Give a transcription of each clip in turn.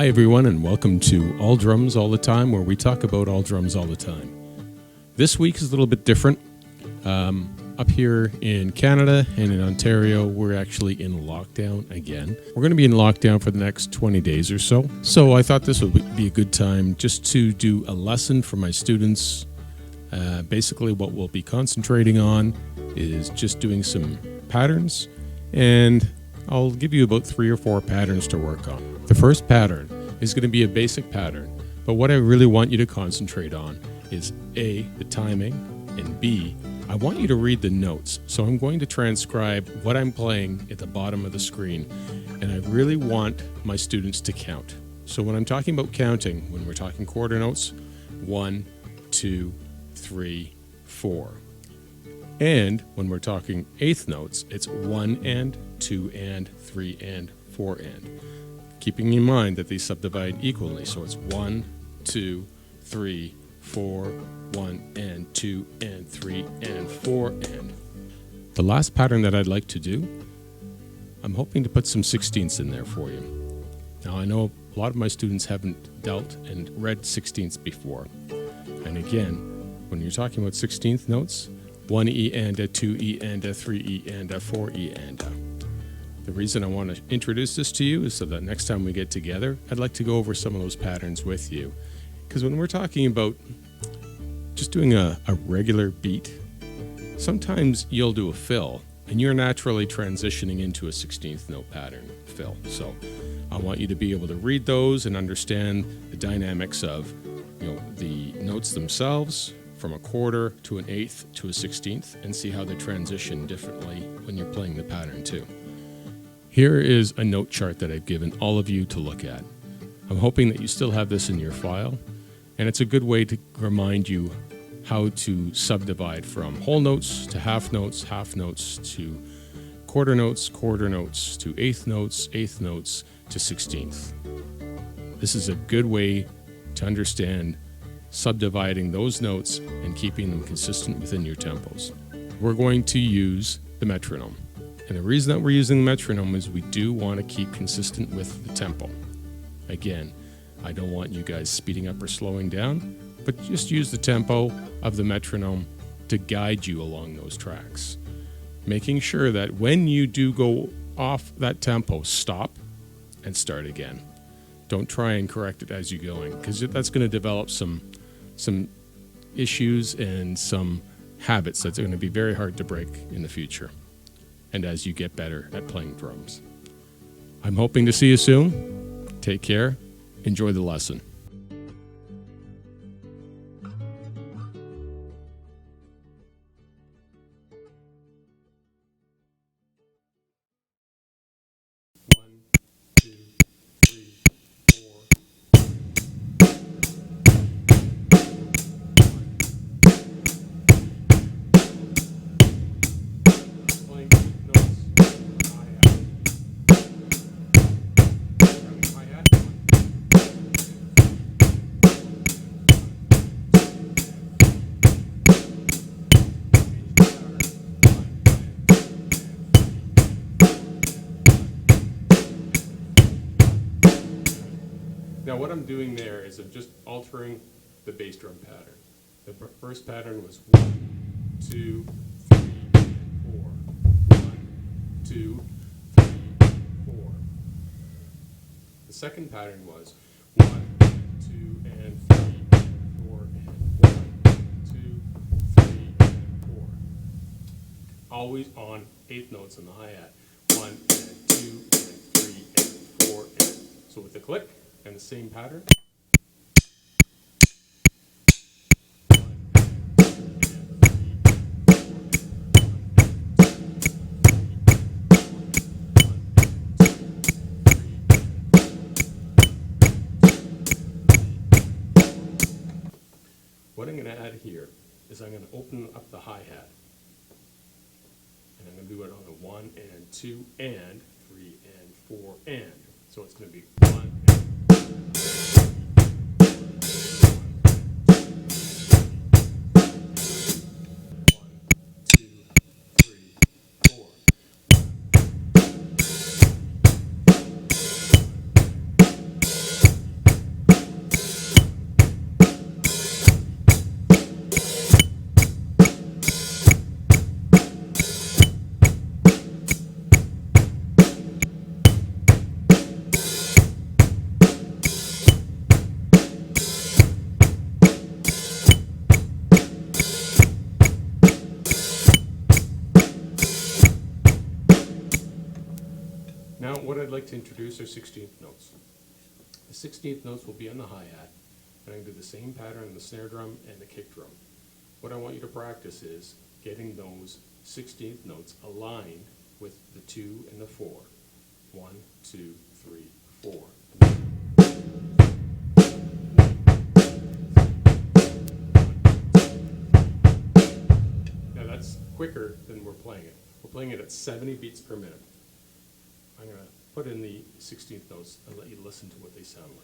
Hi everyone, and welcome to All Drums All the Time, where we talk about all drums all the time. This week is a little bit different. Up here in Canada and in Ontario, we're actually in lockdown again. We're going to be in lockdown for the next 20 days or so. So I thought this would be a good time just to do a lesson for my students. Basically what we'll be concentrating on is just doing some patterns, and I'll give you about 3 or 4 patterns to work on. The first pattern is going to be a basic pattern, but what I really want you to concentrate on is A, the timing, and B, I want you to read the notes. So I'm going to transcribe what I'm playing at the bottom of the screen, and I really want my students to count. So when I'm talking about counting, when we're talking quarter notes, 1, 2, 3, 4. And when we're talking eighth notes, it's 1 and, 2 and, 3 and, 4 and. Keeping in mind that these subdivide equally, so it's 1, 2, 3, 4, 1 and, 2 and, 3 and, 4 and. The last pattern that I'd like to do, I'm hoping to put some sixteenths in there for you. Now I know a lot of my students haven't dealt and read sixteenths before. And again, when you're talking about 16th notes, 1 E and a, 2 E and a, 3 E and a, 4 E and a. The reason I want to introduce this to you is so that next time we get together, I'd like to go over some of those patterns with you. Because when we're talking about just doing a regular beat, sometimes you'll do a fill, and you're naturally transitioning into a 16th note pattern fill. So I want you to be able to read those and understand the dynamics of, the notes themselves, from a quarter to an eighth to a 16th, and see how they transition differently when you're playing the pattern too. Here is a note chart that I've given all of you to look at. I'm hoping that you still have this in your file, and it's a good way to remind you how to subdivide from whole notes to half notes to quarter notes to eighth notes to 16th. This is a good way to understand subdividing those notes and keeping them consistent within your tempos. We're going to use the metronome. And the reason that we're using the metronome is we do want to keep consistent with the tempo. Again, I don't want you guys speeding up or slowing down, but just use the tempo of the metronome to guide you along those tracks. Making sure that when you do go off that tempo, stop and start again. Don't try and correct it as you're going, because that's going to develop some issues and some habits that's going to be very hard to break in the future, and as you get better at playing drums. I'm hoping to see you soon. Take care. Enjoy the lesson. Now what I'm doing there is I'm just altering the bass drum pattern. The first pattern was 1, 2, 3, 4. 1, 2, 3, 4. The second pattern was 1, 2, and 3, 4, and 1, 2, 3, and 4. Always on eighth notes in the hi-hat. 1 and 2 and 3 and 4 and. So with the click and the same pattern. What I'm going to add here is I'm going to open up the hi-hat. And I'm going to do it on a 1 and 2 and 3 and 4 and. So it's going to be 1 and. like to introduce our 16th notes. The 16th notes will be on the hi-hat, and I can do the same pattern on the snare drum and the kick drum. What I want you to practice is getting those 16th notes aligned with the 2 and the 4. 1, 2, 3, 4. Now that's quicker than we're playing it. We're playing it at 70 beats per minute. I'm going to put in the 16th notes and let you listen to what they sound like.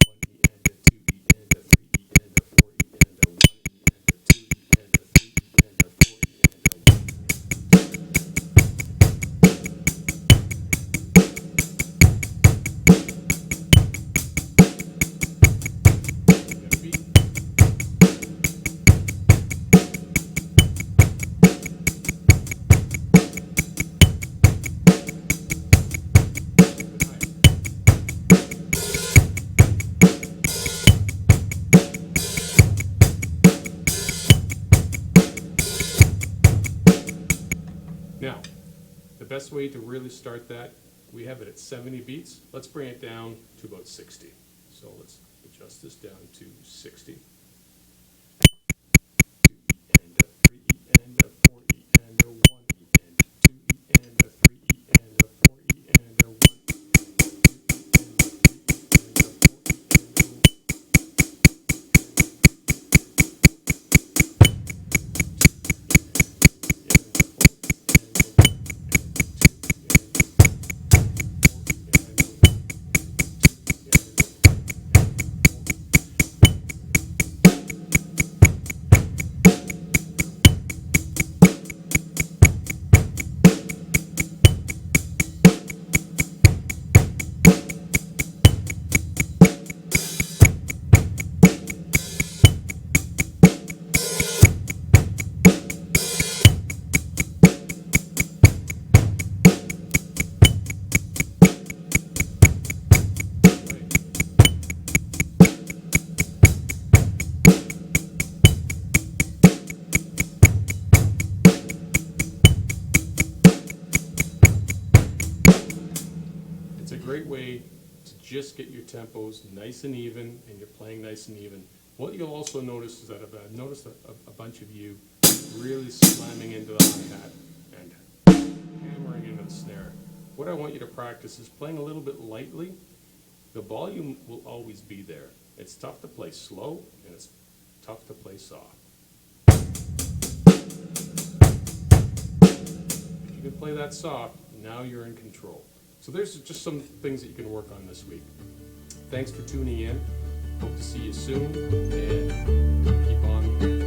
1 E and a 2 E and a 3 E and a 4 E and a 1 E and a 2 E and a 3 E and a 4 E and a 1. Got a beat. Now, the best way to really start that, we have it at 70 beats. Let's bring it down to about 60. So let's adjust this down to 60. 2 E and a 3 E and a 4 E and a 1 E and a 2 E and a 3 E and a 4 E and a 1 E and a 2 E and a 3 E and a 4 E and a 1. It's a great way to just get your tempos nice and even, and you're playing nice and even. What you'll also notice is that I've noticed a bunch of you really slamming into the hi-hat and hammering into the snare. What I want you to practice is playing a little bit lightly. The volume will always be there. It's tough to play slow, and it's tough to play soft. If you can play that soft, now you're in control. So there's just some things that you can work on this week. Thanks for tuning in. Hope to see you soon, and keep on